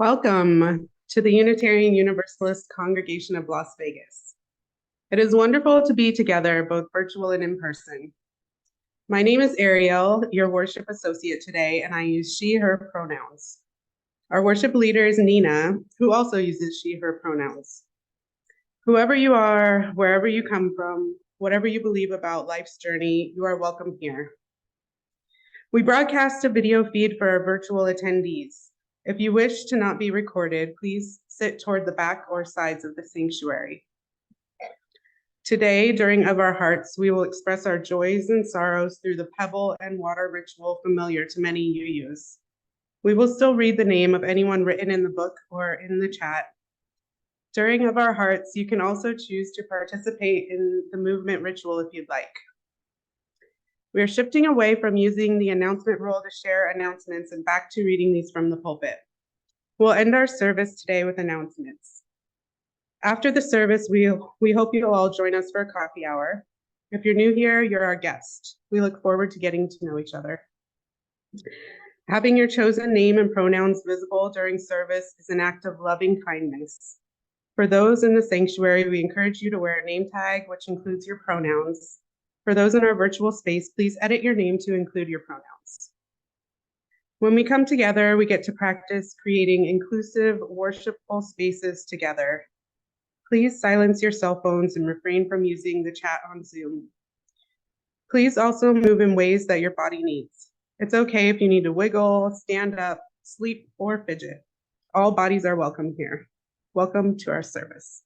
Welcome to the Unitarian Universalist Congregation of Las Vegas. It is wonderful to be together, both virtual and in person. My name is Ariel, your worship associate today, and I use she, her pronouns. Our worship leader is Nina, who also uses she, her pronouns. Whoever you are, wherever you come from, whatever you believe about life's journey, you are welcome here. We broadcast a video feed for our virtual attendees. If you wish to not be recorded, please sit toward the back or sides of the sanctuary. Today, during Of Our Hearts, we will express our joys and sorrows through the pebble and water ritual familiar to many UUs. We will still read the name of anyone written in the book or in the chat. During Of Our Hearts, you can also choose to participate in the movement ritual if you'd like. We are shifting away from using the announcement roll to share announcements and back to reading these from the pulpit. We'll end our service today with announcements. After the service, we hope you'll all join us for a coffee hour. If you're new here, you're our guest. We look forward to getting to know each other. Having your chosen name and pronouns visible during service is an act of loving kindness. For those in the sanctuary, we encourage you to wear a name tag, which includes your pronouns. For those in our virtual space, please edit your name to include your pronouns. When we come together, we get to practice creating inclusive, worshipful spaces together. Please silence your cell phones and refrain from using the chat on Zoom. Please also move in ways that your body needs. It's okay if you need to wiggle, stand up, sleep, or fidget. All bodies are welcome here. Welcome to our service.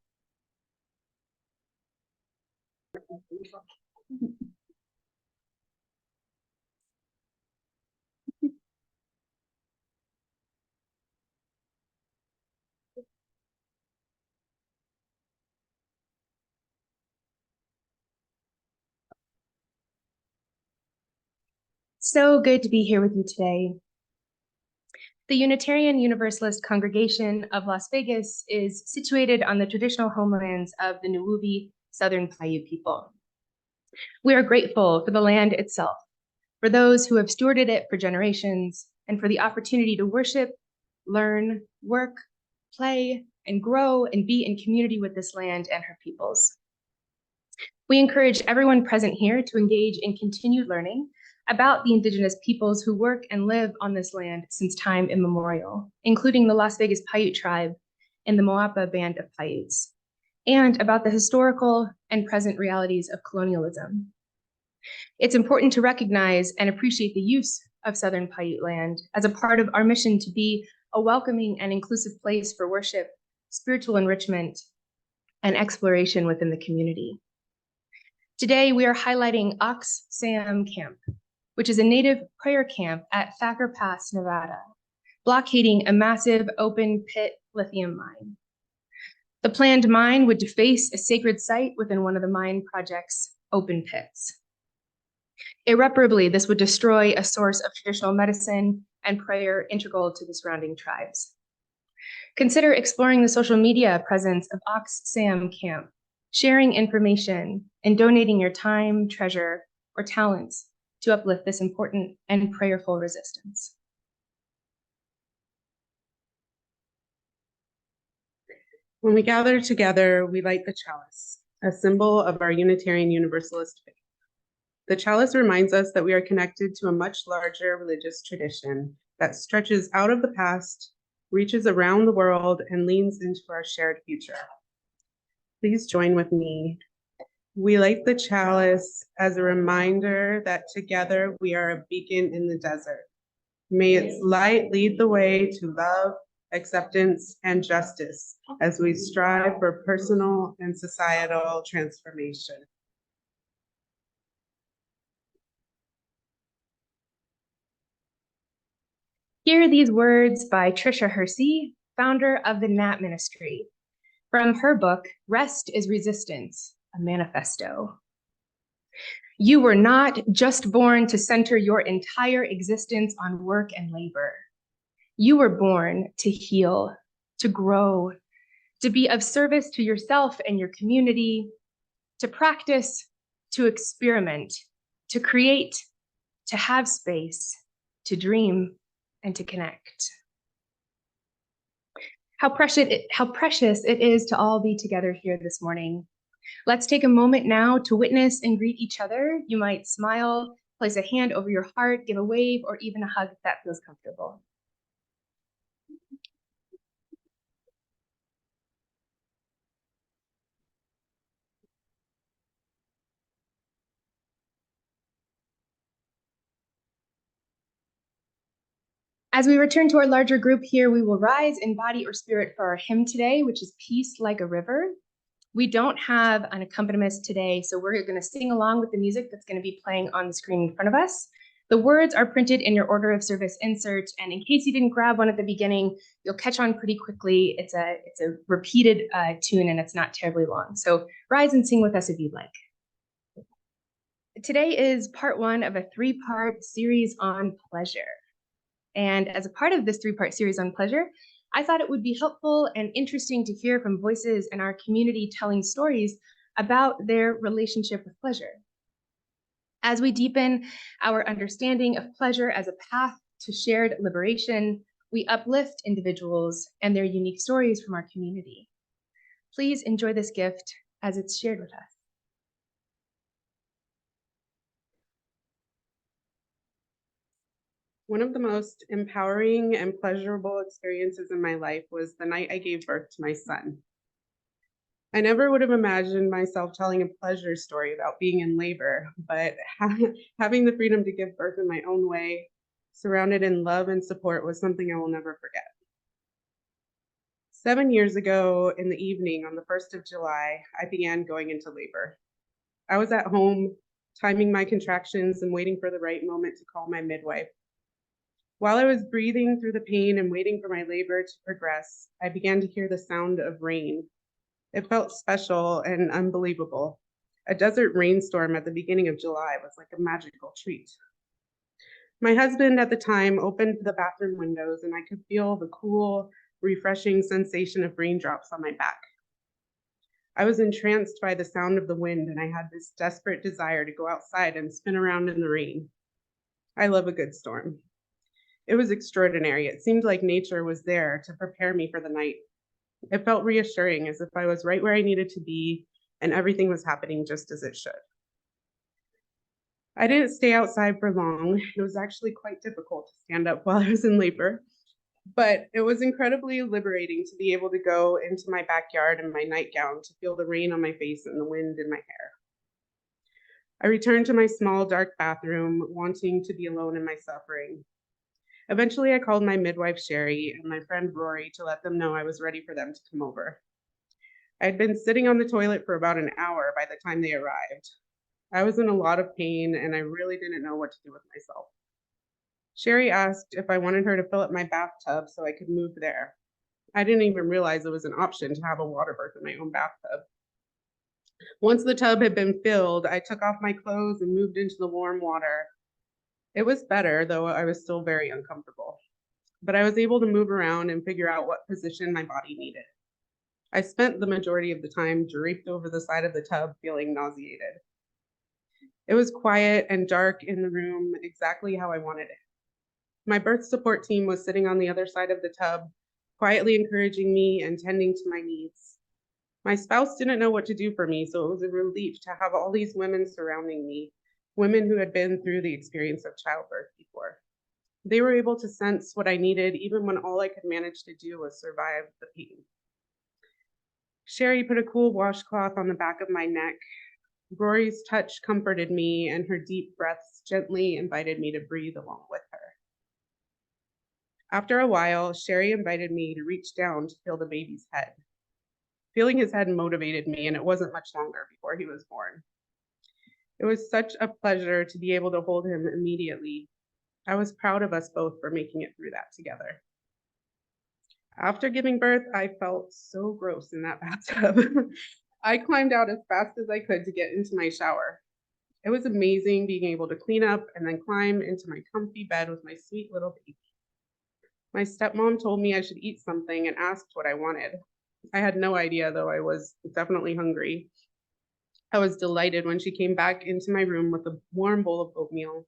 So good to be here with you today. The Unitarian Universalist Congregation of Las Vegas is situated on the traditional homelands of the Nuwuvi Southern Paiute people. We are grateful for the land itself, for those who have stewarded it for generations, and for the opportunity to worship, learn, work, play, and grow and be in community with this land and her peoples. We encourage everyone present here to engage in continued learning about the indigenous peoples who work and live on this land since time immemorial, including the Las Vegas Paiute tribe and the Moapa Band of Paiutes, and about the historical and present realities of colonialism. It's important to recognize and appreciate the use of Southern Paiute land as a part of our mission to be a welcoming and inclusive place for worship, spiritual enrichment, and exploration within the community. Today, we are highlighting Ox Sam Camp, which is a native prayer camp at Thacker Pass, Nevada, blockading a massive open pit lithium mine. The planned mine would deface a sacred site within one of the mine project's open pits. Irreparably, this would destroy a source of traditional medicine and prayer integral to the surrounding tribes. Consider exploring the social media presence of Ox Sam Camp, sharing information, and donating your time, treasure, or talents to uplift this important and prayerful resistance. When we gather together, we light the chalice, a symbol of our Unitarian Universalist faith. The chalice reminds us that we are connected to a much larger religious tradition that stretches out of the past, reaches around the world, and leans into our shared future. Please join with me. We light the chalice as a reminder that together we are a beacon in the desert. May its light lead the way to love, acceptance, and justice as we strive for personal and societal transformation. Hear these words by Tricia Hersey, founder of the Nat Ministry, from her book, Rest is Resistance, a Manifesto. You were not just born to center your entire existence on work and labor. You were born to heal, to grow, to be of service to yourself and your community, to practice, to experiment, to create, to have space, to dream, and to connect. How precious it is to all be together here this morning. Let's take a moment now to witness and greet each other. You might smile, place a hand over your heart, give a wave, or even a hug if that feels comfortable. As we return to our larger group here, we will rise in body or spirit for our hymn today, which is Peace Like a River. We don't have an accompanist today, so we're going to sing along with the music that's going to be playing on the screen in front of us. The words are printed in your order of service insert, and in case you didn't grab one at the beginning, you'll catch on pretty quickly. It's a repeated tune, and it's not terribly long. So rise and sing with us if you'd like. Today is part one of a three-part series on pleasure. And as a part of this three-part series on pleasure, I thought it would be helpful and interesting to hear from voices in our community telling stories about their relationship with pleasure. As we deepen our understanding of pleasure as a path to shared liberation, we uplift individuals and their unique stories from our community. Please enjoy this gift as it's shared with us. One of the most empowering and pleasurable experiences in my life was the night I gave birth to my son. I never would have imagined myself telling a pleasure story about being in labor, but having the freedom to give birth in my own way, surrounded in love and support, was something I will never forget. 7 years ago in the evening on the 1st of July, I began going into labor. I was at home, timing my contractions and waiting for the right moment to call my midwife. While I was breathing through the pain and waiting for my labor to progress, I began to hear the sound of rain. It felt special and unbelievable. A desert rainstorm at the beginning of July was like a magical treat. My husband at the time opened the bathroom windows, and I could feel the cool, refreshing sensation of raindrops on my back. I was entranced by the sound of the wind, and I had this desperate desire to go outside and spin around in the rain. I love a good storm. It was extraordinary. It seemed like nature was there to prepare me for the night. It felt reassuring, as if I was right where I needed to be and everything was happening just as it should. I didn't stay outside for long. It was actually quite difficult to stand up while I was in labor, but it was incredibly liberating to be able to go into my backyard in my nightgown to feel the rain on my face and the wind in my hair. I returned to my small, dark bathroom, wanting to be alone in my suffering. Eventually, I called my midwife, Sherry, and my friend Rory to let them know I was ready for them to come over. I had been sitting on the toilet for about an hour by the time they arrived. I was in a lot of pain, and I really didn't know what to do with myself. Sherry asked if I wanted her to fill up my bathtub so I could move there. I didn't even realize it was an option to have a water birth in my own bathtub. Once the tub had been filled, I took off my clothes and moved into the warm water. It was better, though I was still very uncomfortable. But I was able to move around and figure out what position my body needed. I spent the majority of the time draped over the side of the tub, feeling nauseated. It was quiet and dark in the room, exactly how I wanted it. My birth support team was sitting on the other side of the tub, quietly encouraging me and tending to my needs. My spouse didn't know what to do for me, so it was a relief to have all these women surrounding me, women who had been through the experience of childbirth before. They were able to sense what I needed, even when all I could manage to do was survive the pain. Sherry put a cool washcloth on the back of my neck. Rory's touch comforted me, and her deep breaths gently invited me to breathe along with her. After a while, Sherry invited me to reach down to feel the baby's head. Feeling his head motivated me, and it wasn't much longer before he was born. It was such a pleasure to be able to hold him immediately. I was proud of us both for making it through that together. After giving birth, I felt so gross in that bathtub. I climbed out as fast as I could to get into my shower. It was amazing being able to clean up and then climb into my comfy bed with my sweet little baby. My stepmom told me I should eat something and asked what I wanted. I had no idea, though I was definitely hungry. I was delighted when she came back into my room with a warm bowl of oatmeal.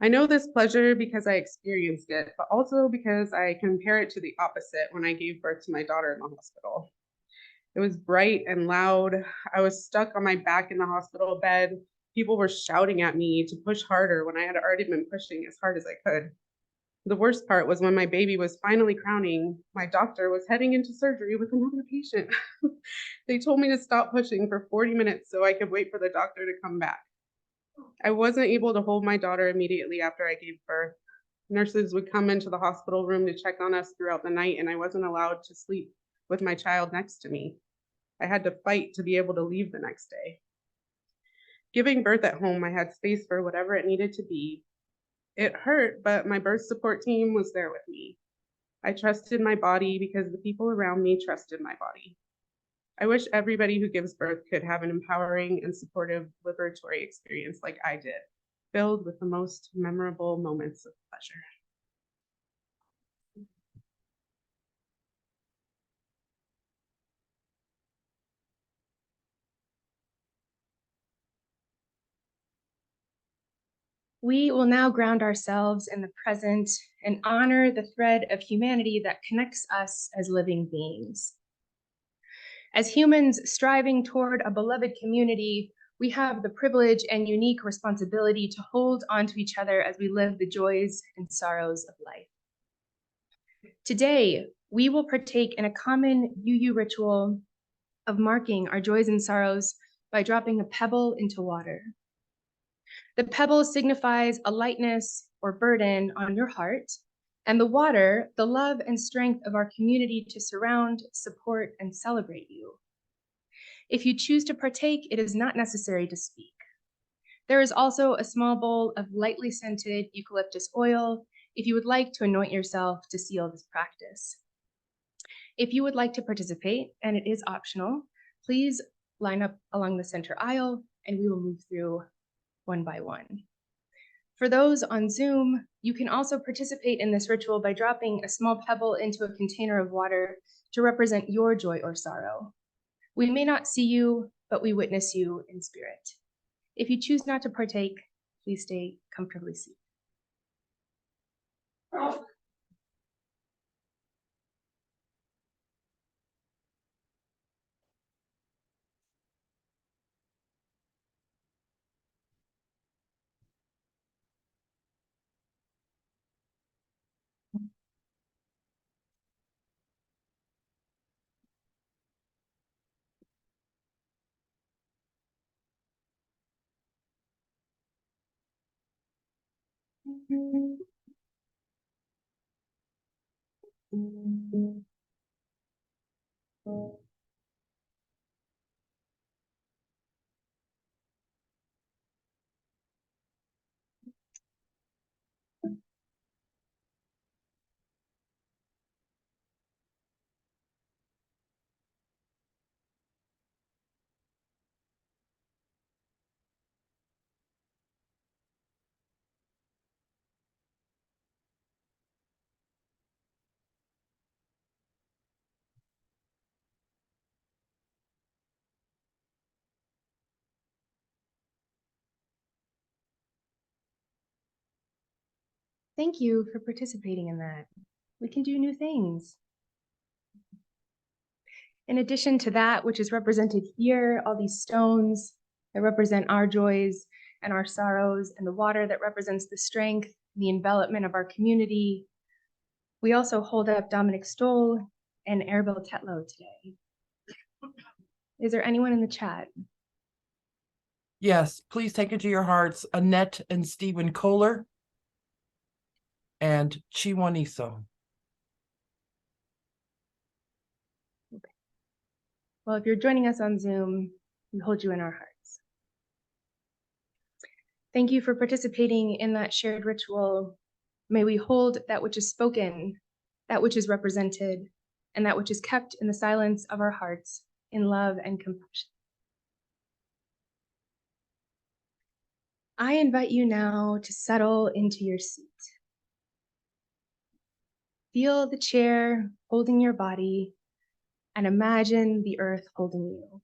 I know this pleasure because I experienced it, but also because I compare it to the opposite when I gave birth to my daughter in the hospital. It was bright and loud. I was stuck on my back in the hospital bed. People were shouting at me to push harder when I had already been pushing as hard as I could. The worst part was when my baby was finally crowning, my doctor was heading into surgery with another patient. They told me to stop pushing for 40 minutes so I could wait for the doctor to come back. I wasn't able to hold my daughter immediately after I gave birth. Nurses would come into the hospital room to check on us throughout the night, and I wasn't allowed to sleep with my child next to me. I had to fight to be able to leave the next day. Giving birth at home, I had space for whatever it needed to be. It hurt, but my birth support team was there with me. I trusted my body because the people around me trusted my body. I wish everybody who gives birth could have an empowering and supportive liberatory experience like I did, filled with the most memorable moments of pleasure. We will now ground ourselves in the present and honor the thread of humanity that connects us as living beings. As humans striving toward a beloved community, we have the privilege and unique responsibility to hold on to each other as we live the joys and sorrows of life. Today, we will partake in a common UU ritual of marking our joys and sorrows by dropping a pebble into water. The pebble signifies a lightness or burden on your heart, and the water, the love and strength of our community to surround, support, and celebrate you. If you choose to partake, it is not necessary to speak. There is also a small bowl of lightly scented eucalyptus oil if you would like to anoint yourself to seal this practice. If you would like to participate, and it is optional, please line up along the center aisle and we will move through one by one. For those on Zoom, you can also participate in this ritual by dropping a small pebble into a container of water to represent your joy or sorrow. We may not see you, but we witness you in spirit. If you choose not to partake, please stay comfortably seated. Thank you for participating in that. We can do new things. In addition to that, which is represented here, all these stones that represent our joys and our sorrows, and the water that represents the strength, the envelopment of our community, we also hold up Dominic Stoll and Ariel Tetlow today. Is there anyone in the chat? Yes, please take it to your hearts, Annette and Stephen Kohler and Chiwaniso. Okay. Well, if you're joining us on Zoom, we hold you in our hearts. Thank you for participating in that shared ritual. May we hold that which is spoken, that which is represented, and that which is kept in the silence of our hearts in love and compassion. I invite you now to settle into your seat. Feel the chair holding your body and imagine the earth holding you.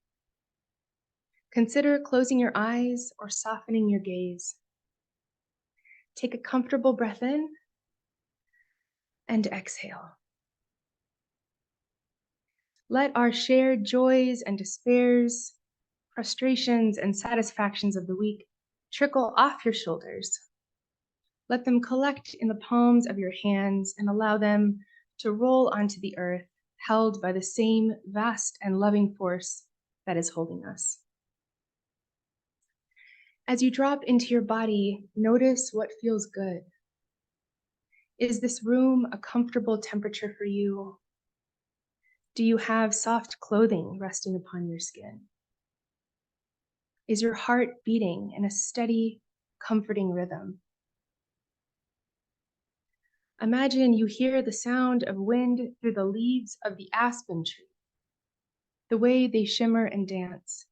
Consider closing your eyes or softening your gaze. Take a comfortable breath in and exhale. Let our shared joys and despairs, frustrations and satisfactions of the week trickle off your shoulders. Let them collect in the palms of your hands and allow them to roll onto the earth, held by the same vast and loving force that is holding us. As you drop into your body, notice what feels good. Is this room a comfortable temperature for you? Do you have soft clothing resting upon your skin? Is your heart beating in a steady, comforting rhythm? Imagine you hear the sound of wind through the leaves of the aspen tree, the way they shimmer and dance.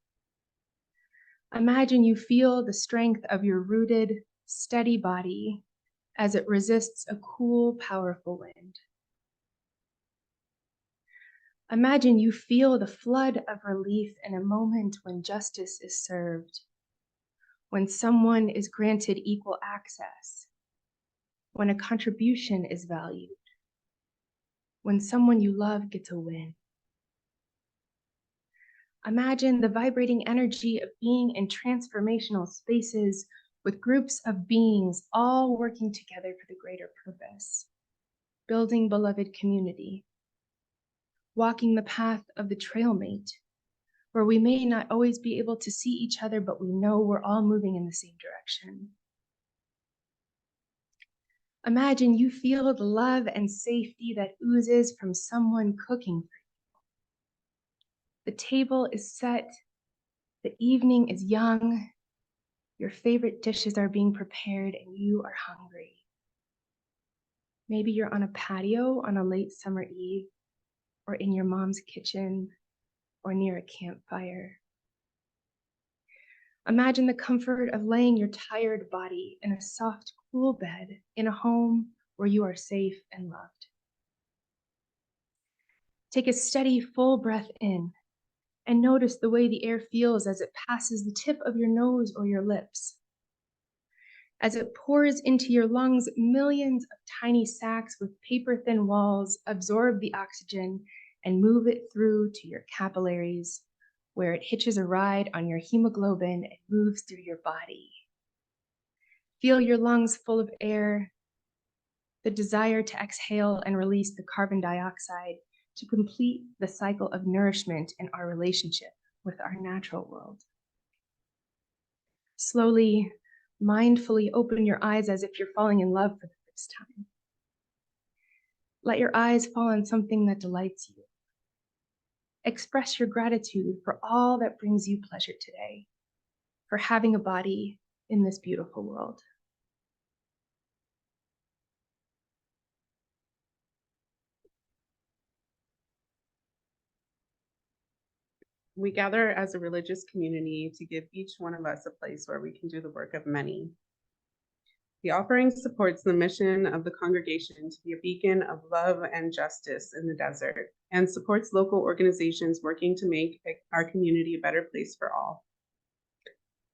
Imagine you feel the strength of your rooted, steady body as it resists a cool, powerful wind. Imagine you feel the flood of relief in a moment when justice is served, when someone is granted equal access, when a contribution is valued, when someone you love gets a win. Imagine the vibrating energy of being in transformational spaces with groups of beings all working together for the greater purpose, building beloved community, walking the path of the trailmate, where we may not always be able to see each other, but we know we're all moving in the same direction. Imagine you feel the love and safety that oozes from someone cooking for you. The table is set, the evening is young, your favorite dishes are being prepared, and you are hungry. Maybe you're on a patio on a late summer eve, or in your mom's kitchen, or near a campfire. Imagine the comfort of laying your tired body in a soft, cool bed in a home where you are safe and loved. Take a steady, full breath in and notice the way the air feels as it passes the tip of your nose or your lips. As it pours into your lungs, millions of tiny sacs with paper-thin walls absorb the oxygen and move it through to your capillaries, where it hitches a ride on your hemoglobin and moves through your body. Feel your lungs full of air, the desire to exhale and release the carbon dioxide to complete the cycle of nourishment in our relationship with our natural world. Slowly, mindfully open your eyes as if you're falling in love for the first time. Let your eyes fall on something that delights you. Express your gratitude for all that brings you pleasure today, for having a body in this beautiful world. We gather as a religious community to give each one of us a place where we can do the work of many. The offering supports the mission of the congregation to be a beacon of love and justice in the desert, and supports local organizations working to make our community a better place for all.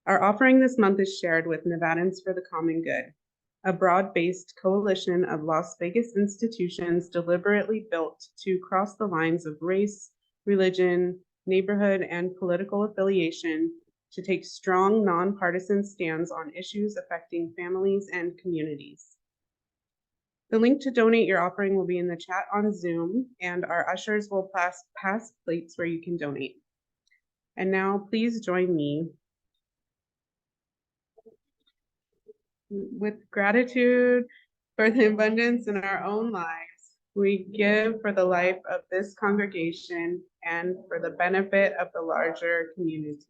Our offering this month is shared with Nevadans for the Common Good, a broad-based coalition of Las Vegas institutions deliberately built to cross the lines of race, religion, neighborhood, and political affiliation to take strong, nonpartisan stands on issues affecting families and communities. The link to donate your offering will be in the chat on Zoom, and our ushers will pass plates where you can donate. And now please join me with gratitude for the abundance in our own lives. We give for the life of this congregation and for the benefit of the larger community.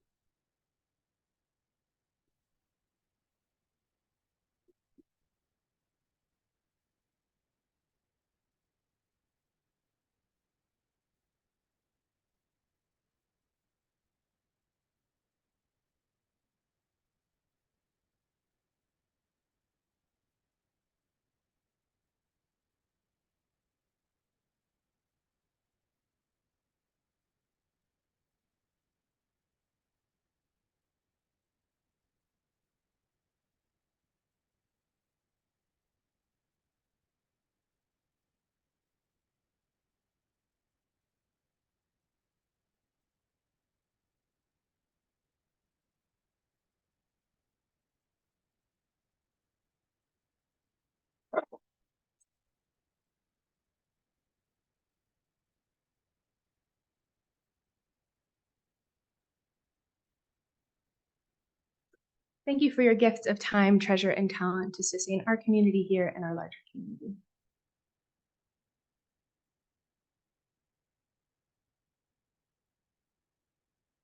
Thank you for your gifts of time, treasure, and talent to sustain our community here and our larger community.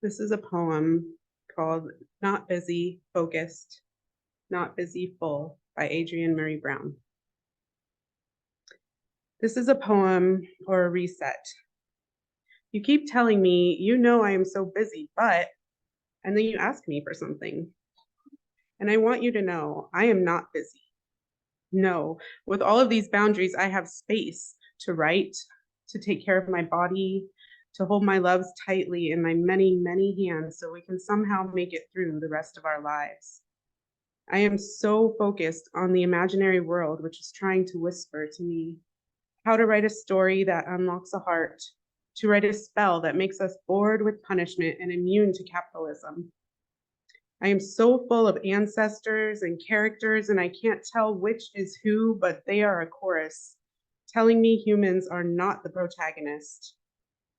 This is a poem called Not Busy, Focused, Not Busy, Full by Adrienne Maree Brown. This is a poem or a reset. You keep telling me, you know I am so busy, but, and then you ask me for something. And I want you to know I am not busy. No, with all of these boundaries, I have space to write, to take care of my body, to hold my loves tightly in my many, many hands so we can somehow make it through the rest of our lives. I am so focused on the imaginary world, which is trying to whisper to me how to write a story that unlocks a heart, to write a spell that makes us bored with punishment and immune to capitalism. I am so full of ancestors and characters, and I can't tell which is who, but they are a chorus, telling me humans are not the protagonist.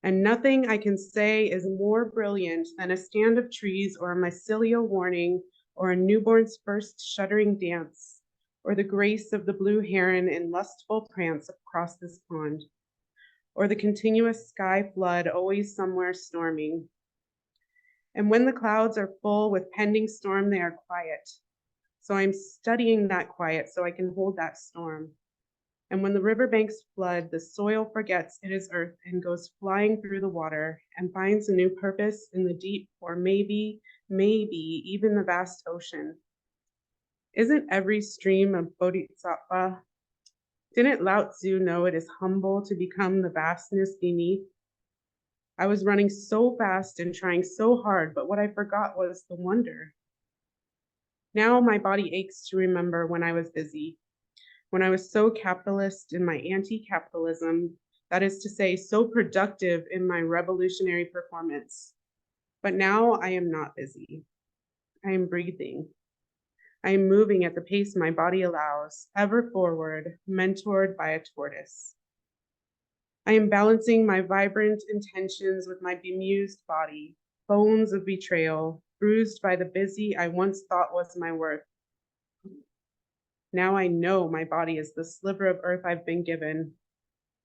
And nothing I can say is more brilliant than a stand of trees or a mycelial warning or a newborn's first shuddering dance, or the grace of the blue heron in lustful prance across this pond, or the continuous sky flood always somewhere storming. And when the clouds are full with pending storm, they are quiet. So I'm studying that quiet so I can hold that storm. And when the riverbanks flood, the soil forgets it is earth and goes flying through the water and finds a new purpose in the deep, or maybe even the vast ocean. Isn't every stream a bodhisattva? Didn't Lao Tzu know it is humble to become the vastness beneath? I was running so fast and trying so hard, but what I forgot was the wonder. Now my body aches to remember when I was busy, when I was so capitalist in my anti-capitalism, that is to say, so productive in my revolutionary performance. But now I am not busy. I am breathing. I am moving at the pace my body allows, ever forward, mentored by a tortoise. I am balancing my vibrant intentions with my bemused body, bones of betrayal, bruised by the busy I once thought was my worth. Now I know my body is the sliver of earth I've been given.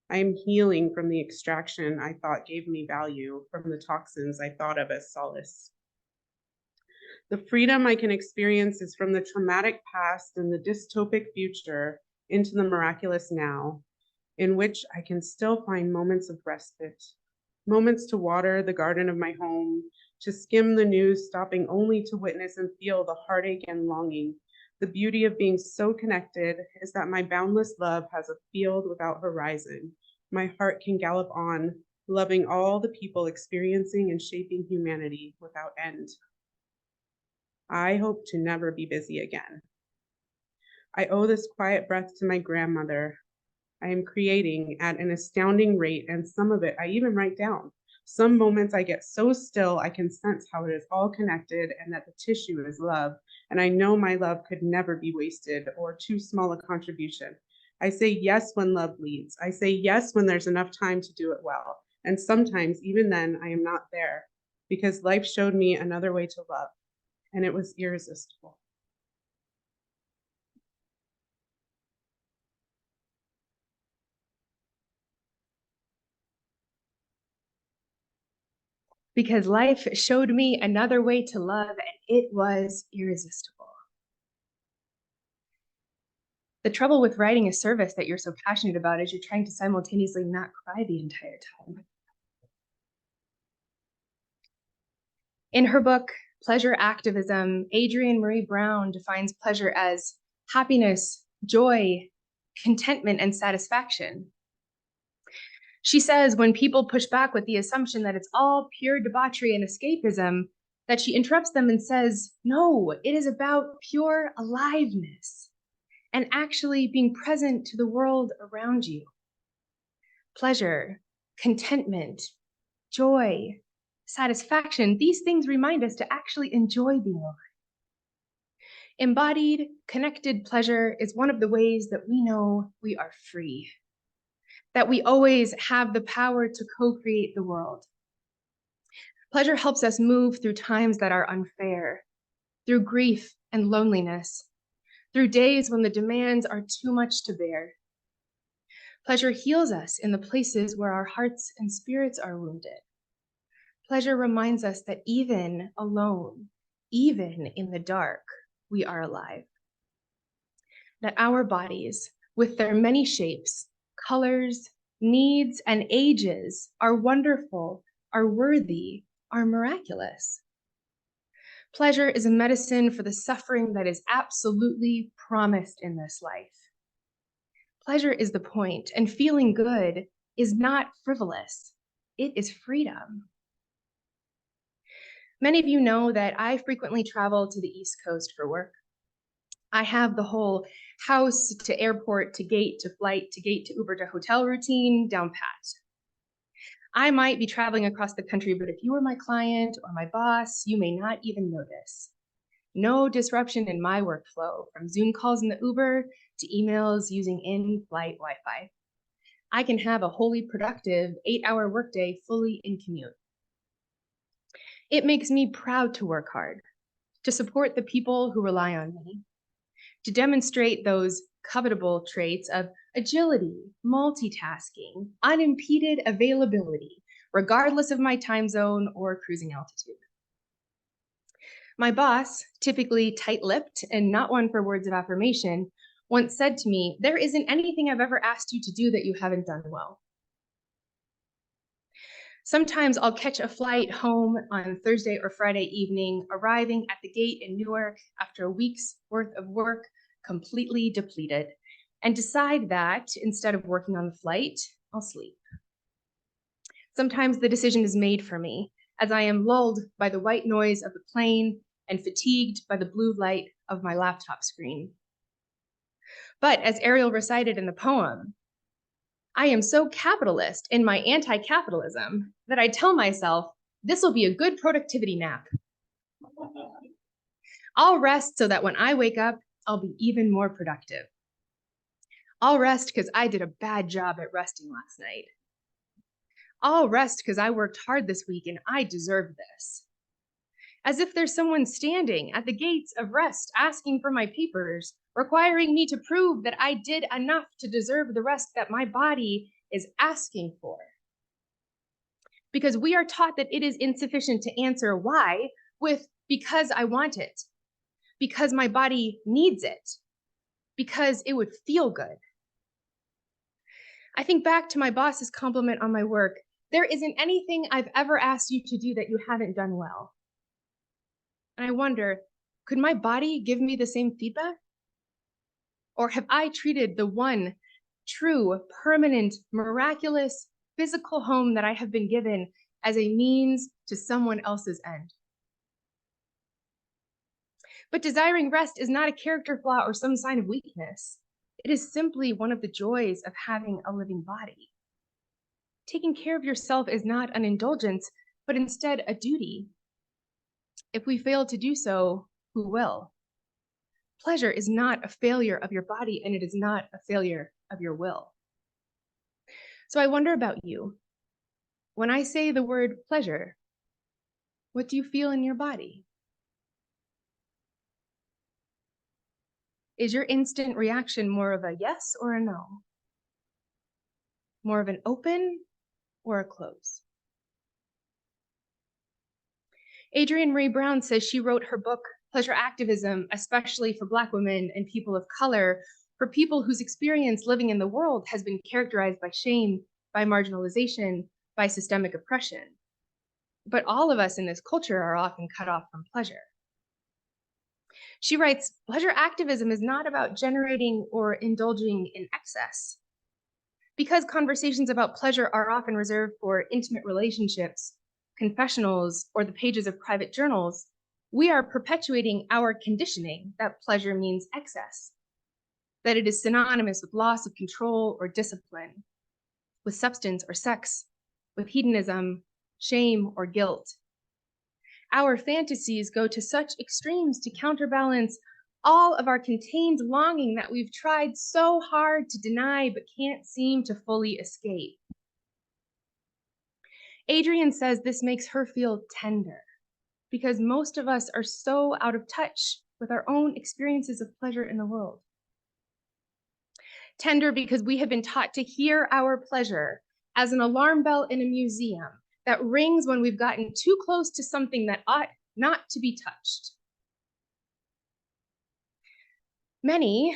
I am healing from the extraction I thought gave me value, from the toxins I thought of as solace. The freedom I can experience is from the traumatic past and the dystopic future into the miraculous now, in which I can still find moments of respite, moments to water the garden of my home, to skim the news, stopping only to witness and feel the heartache and longing. The beauty of being so connected is that my boundless love has a field without horizon. My heart can gallop on, loving all the people experiencing and shaping humanity without end. I hope to never be busy again. I owe this quiet breath to my grandmother. I am creating at an astounding rate, and some of it I even write down. Some moments I get so still I can sense how it is all connected and that the tissue is love, and I know my love could never be wasted or too small a contribution. I say yes when love leads. I say yes when there's enough time to do it well. And sometimes, even then, I am not there, because life showed me another way to love, and it was irresistible. Because life showed me another way to love, and it was irresistible. The trouble with writing a service that you're so passionate about is you're trying to simultaneously not cry the entire time. In her book, Pleasure Activism, Adrienne Maree Brown defines pleasure as happiness, joy, contentment, and satisfaction. She says when people push back with the assumption that it's all pure debauchery and escapism, that she interrupts them and says, no, it is about pure aliveness and actually being present to the world around you. Pleasure, contentment, joy, satisfaction, these things remind us to actually enjoy being alive. Embodied, connected pleasure is one of the ways that we know we are free, that we always have the power to co-create the world. Pleasure helps us move through times that are unfair, through grief and loneliness, through days when the demands are too much to bear. Pleasure heals us in the places where our hearts and spirits are wounded. Pleasure reminds us that even alone, even in the dark, we are alive. That our bodies, with their many shapes, colors, needs, and ages, are wonderful, are worthy, are miraculous. Pleasure is a medicine for the suffering that is absolutely promised in this life. Pleasure is the point, and feeling good is not frivolous. It is freedom. Many of you know that I frequently travel to the East Coast for work. I have the whole house to airport to gate to flight to gate to Uber to hotel routine down pat. I might be traveling across the country, but if you were my client or my boss, you may not even notice. No disruption in my workflow, from Zoom calls in the Uber to emails using in-flight Wi-Fi. I can have a wholly productive 8-hour workday fully in commute. It makes me proud to work hard, to support the people who rely on me, to demonstrate those covetable traits of agility, multitasking, unimpeded availability, regardless of my time zone or cruising altitude. My boss, typically tight-lipped and not one for words of affirmation, once said to me, "There isn't anything I've ever asked you to do that you haven't done well." Sometimes I'll catch a flight home on Thursday or Friday evening, arriving at the gate in Newark after a week's worth of work, completely depleted, and decide that instead of working on the flight, I'll sleep. Sometimes the decision is made for me, as I am lulled by the white noise of the plane and fatigued by the blue light of my laptop screen. But as Ariel recited in the poem, I am so capitalist in my anti-capitalism that I tell myself, this will be a good productivity nap. I'll rest so that when I wake up, I'll be even more productive. I'll rest because I did a bad job at resting last night. I'll rest because I worked hard this week and I deserve this. As if there's someone standing at the gates of rest asking for my papers, requiring me to prove that I did enough to deserve the rest that my body is asking for. Because we are taught that it is insufficient to answer why with because I want it, because my body needs it, because it would feel good. I think back to my boss's compliment on my work. There isn't anything I've ever asked you to do that you haven't done well. And I wonder, could my body give me the same feedback? Or have I treated the one true, permanent, miraculous, physical home that I have been given as a means to someone else's end? But desiring rest is not a character flaw or some sign of weakness. It is simply one of the joys of having a living body. Taking care of yourself is not an indulgence, but instead a duty. If we fail to do so, who will? Pleasure is not a failure of your body, and it is not a failure of your will. So I wonder about you. When I say the word pleasure, what do you feel in your body? Is your instant reaction more of a yes or a no? More of an open or a close? Adrienne Maree Brown says she wrote her book, Pleasure Activism, especially for Black women and people of color, for people whose experience living in the world has been characterized by shame, by marginalization, by systemic oppression. But all of us in this culture are often cut off from pleasure. She writes, pleasure activism is not about generating or indulging in excess. Because conversations about pleasure are often reserved for intimate relationships, confessionals, or the pages of private journals, we are perpetuating our conditioning that pleasure means excess, that it is synonymous with loss of control or discipline, with substance or sex, with hedonism, shame, or guilt. Our fantasies go to such extremes to counterbalance all of our contained longing that we've tried so hard to deny but can't seem to fully escape. Adrienne says this makes her feel tender because most of us are so out of touch with our own experiences of pleasure in the world. Tender because we have been taught to hear our pleasure as an alarm bell in a museum that rings when we've gotten too close to something that ought not to be touched. Many,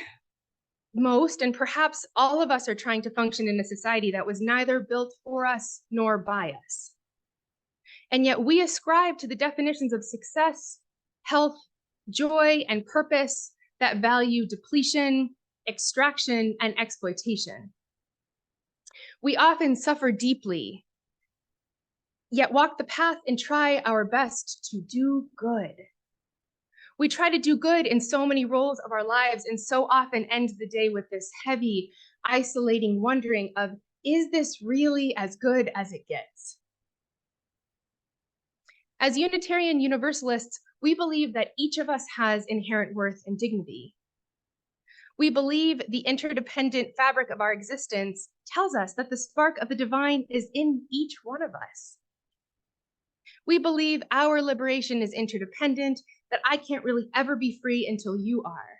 most, and perhaps all of us are trying to function in a society that was neither built for us nor by us. And yet we ascribe to the definitions of success, health, joy, and purpose that value depletion, extraction, and exploitation. We often suffer deeply, yet walk the path and try our best to do good. We try to do good in so many roles of our lives and so often end the day with this heavy, isolating wondering of, is this really as good as it gets? As Unitarian Universalists, we believe that each of us has inherent worth and dignity. We believe the interdependent fabric of our existence tells us that the spark of the divine is in each one of us. We believe our liberation is interdependent, that I can't really ever be free until you are.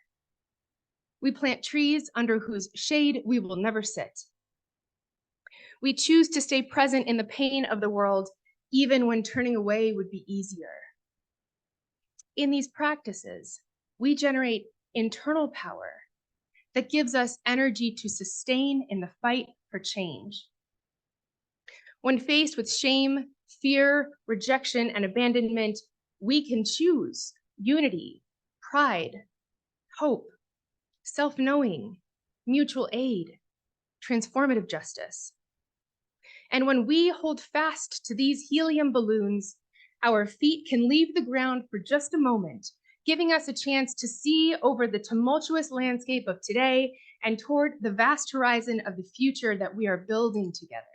We plant trees under whose shade we will never sit. We choose to stay present in the pain of the world, even when turning away would be easier. In these practices, we generate internal power that gives us energy to sustain in the fight for change. When faced with shame, fear, rejection, and abandonment, we can choose unity, pride, hope, self-knowing, mutual aid, transformative justice. And when we hold fast to these helium balloons, our feet can leave the ground for just a moment, giving us a chance to see over the tumultuous landscape of today and toward the vast horizon of the future that we are building together.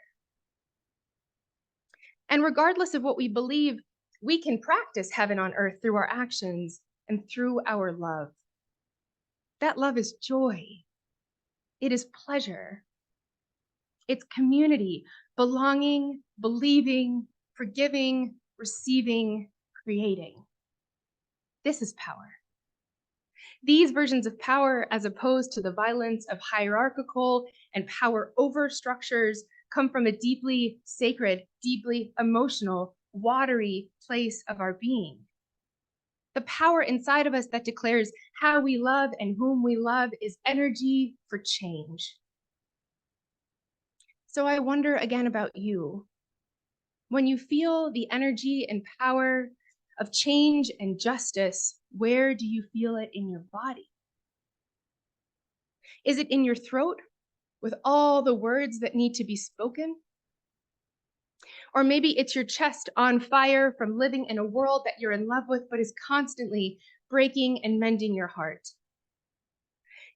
And regardless of what we believe, we can practice heaven on earth through our actions and through our love. That love is joy. It is pleasure. It's community, belonging, believing, forgiving, receiving, creating. This is power. These versions of power, as opposed to the violence of hierarchical and power over structures, come from a deeply sacred, deeply emotional, watery place of our being. The power inside of us that declares how we love and whom we love is energy for change. So I wonder again about you. When you feel the energy and power of change and justice, where do you feel it in your body? Is it in your throat with all the words that need to be spoken? Or maybe it's your chest on fire from living in a world that you're in love with, but is constantly breaking and mending your heart?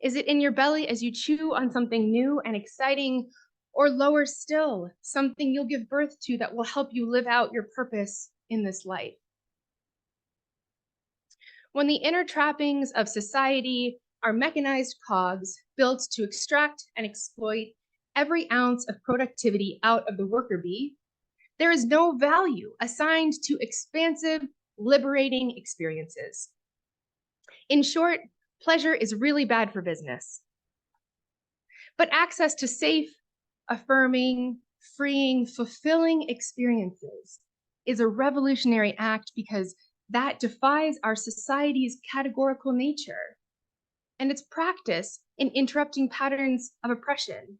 Is it in your belly as you chew on something new and exciting, or lower still, something you'll give birth to that will help you live out your purpose in this life? When the inner trappings of society are mechanized cogs built to extract and exploit every ounce of productivity out of the worker bee, there is no value assigned to expansive, liberating experiences. In short, pleasure is really bad for business. But access to safe, affirming, freeing, fulfilling experiences is a revolutionary act because that defies our society's categorical nature and its practice in interrupting patterns of oppression.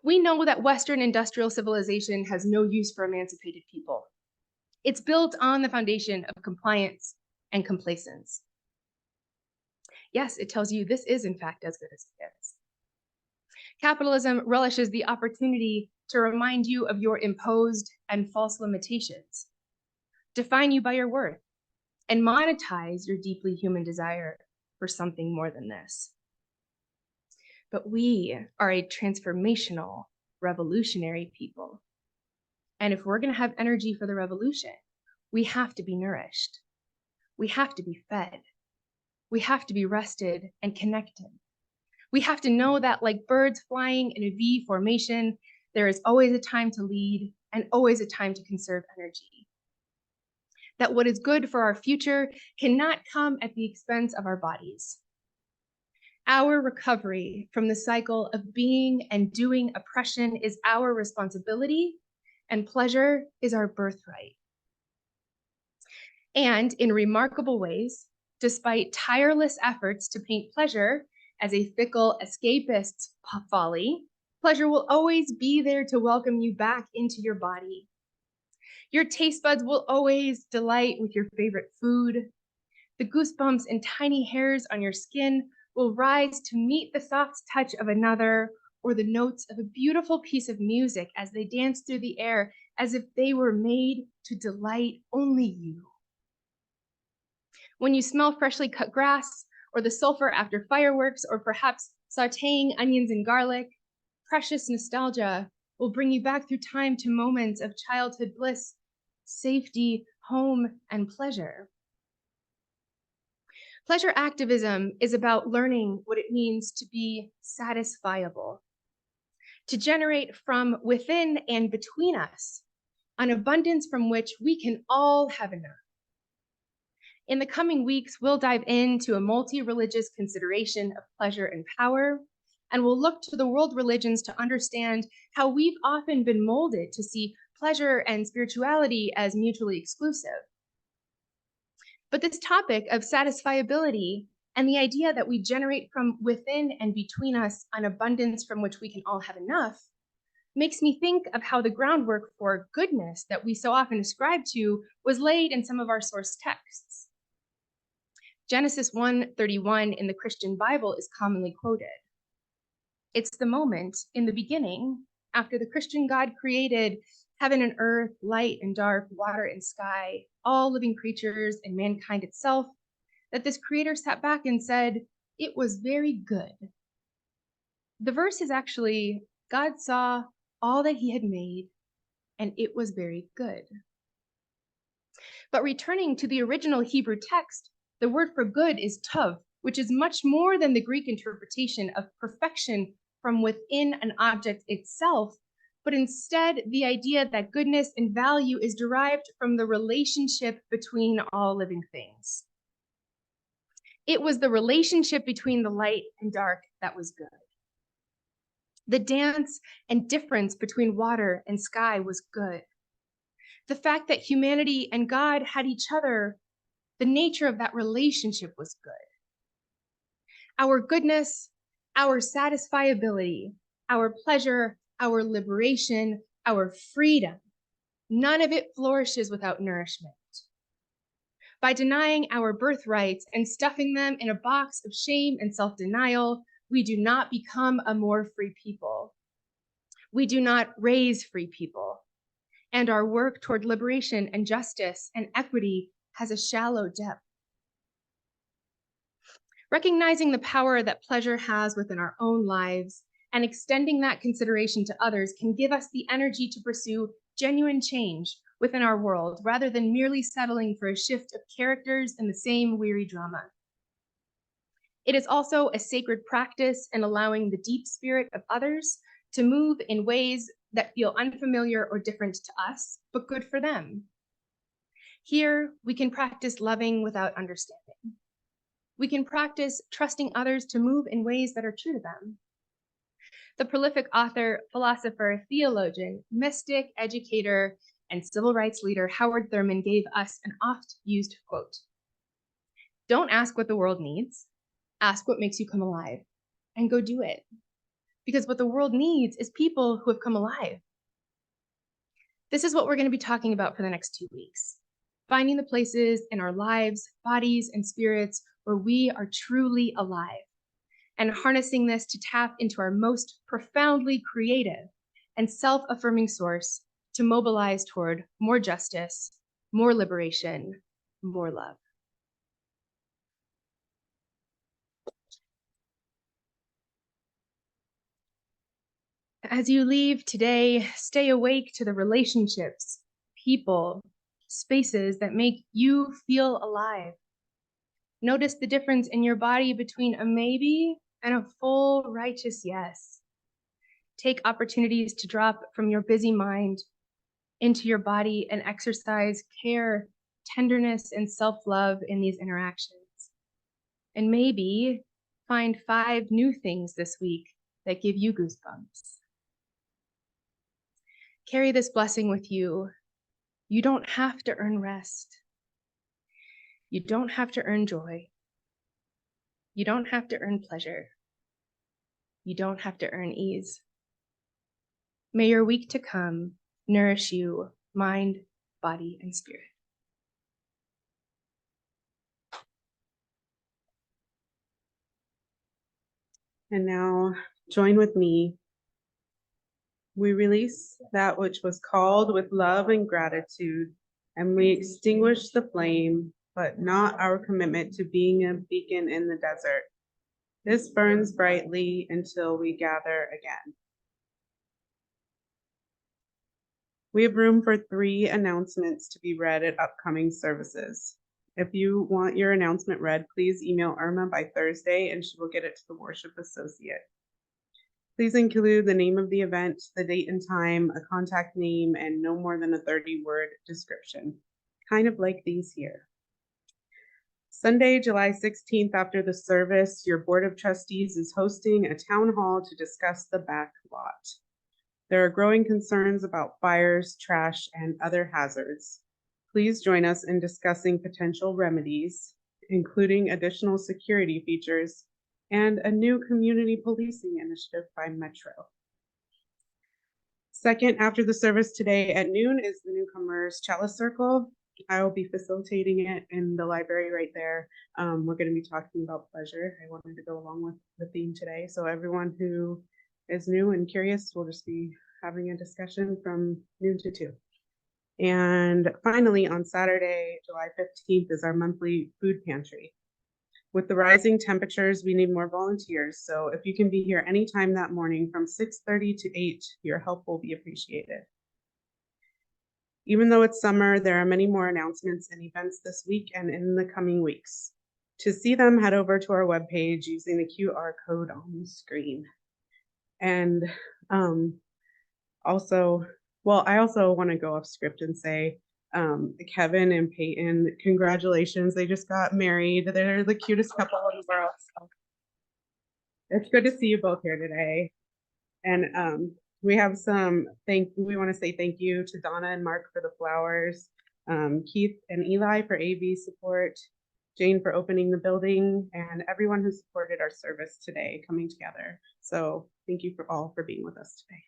We know that Western industrial civilization has no use for emancipated people. It's built on the foundation of compliance and complacence. Yes, it tells you this is in fact as good as it gets. Capitalism relishes the opportunity to remind you of your imposed and false limitations, define you by your worth, and monetize your deeply human desire for something more than this. But we are a transformational, revolutionary people. And if we're going to have energy for the revolution, we have to be nourished. We have to be fed. We have to be rested and connected. We have to know that like birds flying in a V formation, there is always a time to lead and always a time to conserve energy. that what is good for our future cannot come at the expense of our bodies. Our recovery from the cycle of being and doing oppression is our responsibility, and pleasure is our birthright. And in remarkable ways, despite tireless efforts to paint pleasure as a fickle escapist folly, pleasure will always be there to welcome you back into your body. Your taste buds will always delight with your favorite food. The goosebumps and tiny hairs on your skin will rise to meet the soft touch of another, or the notes of a beautiful piece of music as they dance through the air as if they were made to delight only you. When you smell freshly cut grass, or the sulfur after fireworks, or perhaps sauteing onions and garlic, precious nostalgia will bring you back through time to moments of childhood bliss, safety, home, and pleasure. Pleasure activism is about learning what it means to be satisfiable, to generate from within and between us an abundance from which we can all have enough. In the coming weeks, we'll dive into a multi-religious consideration of pleasure and power, and we'll look to the world religions to understand how we've often been molded to see pleasure and spirituality as mutually exclusive. But this topic of satisfiability and the idea that we generate from within and between us an abundance from which we can all have enough makes me think of how the groundwork for goodness that we so often ascribe to was laid in some of our source texts. Genesis 1:31 in the Christian Bible is commonly quoted. It's the moment in the beginning, after the Christian God created heaven and earth, light and dark, water and sky, all living creatures and mankind itself, that this creator sat back and said, "It was very good." The verse is actually, God saw all that he had made, and it was very good. But returning to the original Hebrew text, the word for good is tov, which is much more than the Greek interpretation of perfection from within an object itself, but instead the idea that goodness and value is derived from the relationship between all living things. It was the relationship between the light and dark that was good. The dance and difference between water and sky was good. The fact that humanity and God had each other, the nature of that relationship was good. Our goodness, our satisfiability, our pleasure, our liberation, our freedom, none of it flourishes without nourishment. By denying our birthrights and stuffing them in a box of shame and self-denial, we do not become a more free people. We do not raise free people. And our work toward liberation and justice and equity has a shallow depth. Recognizing the power that pleasure has within our own lives and extending that consideration to others can give us the energy to pursue genuine change within our world, rather than merely settling for a shift of characters in the same weary drama. It is also a sacred practice in allowing the deep spirit of others to move in ways that feel unfamiliar or different to us, but good for them. Here, we can practice loving without understanding. We can practice trusting others to move in ways that are true to them. The prolific author, philosopher, theologian, mystic, educator, and civil rights leader Howard Thurman gave us an oft-used quote. "Don't ask what the world needs, ask what makes you come alive, and go do it. Because what the world needs is people who have come alive." This is what we're going to be talking about for the next 2 weeks. Finding the places in our lives, bodies, and spirits where we are truly alive, and harnessing this to tap into our most profoundly creative and self-affirming source to mobilize toward more justice, more liberation, more love. As you leave today, stay awake to the relationships, people, spaces that make you feel alive. Notice the difference in your body between a maybe and a full righteous yes. Take opportunities to drop from your busy mind into your body and exercise care tenderness, and self-love in these interactions. And maybe find 5 new things this week that give you goosebumps. Carry this blessing with you. You don't have to earn rest. You don't have to earn joy. You don't have to earn pleasure. You don't have to earn ease. May your week to come nourish you, mind, body, and spirit. And now join with me. We release that which was called with love and gratitude, and we extinguish the flame, but not our commitment to being a beacon in the desert. This burns brightly until we gather again. We have room for 3 announcements to be read at upcoming services. If you want your announcement read, please email Irma by Thursday and she will get it to the worship associate. Please include the name of the event, the date and time, a contact name, and no more than a 30-word description, kind of like these here. Sunday, July 16th, after the service, your Board of Trustees is hosting a town hall to discuss the back lot. There are growing concerns about fires, trash, and other hazards. Please join us in discussing potential remedies, including additional security features and a new community policing initiative by Metro. Second, after the service today at noon is the Newcomers Chalice Circle. I will be facilitating it in the library right there. We're going to be talking about pleasure. I wanted to go along with the theme today. So everyone who is new and curious will just be having a discussion from noon to 2. And finally, on Saturday, July 15th is our monthly food pantry. With the rising temperatures, we need more volunteers. So if you can be here anytime that morning from 6:30 to 8, your help will be appreciated. Even though it's summer, there are many more announcements and events this week and in the coming weeks. To see them, head over to our webpage using the QR code on the screen. And I also want to go off script and say, Kevin and Peyton, congratulations. They just got married. They're the cutest couple in the world. So it's good to see you both here today. And we have we want to say thank you to Donna and Mark for the flowers, Keith and Eli for AV support, Jane for opening the building, and everyone who supported our service today coming together. So thank you all for being with us today.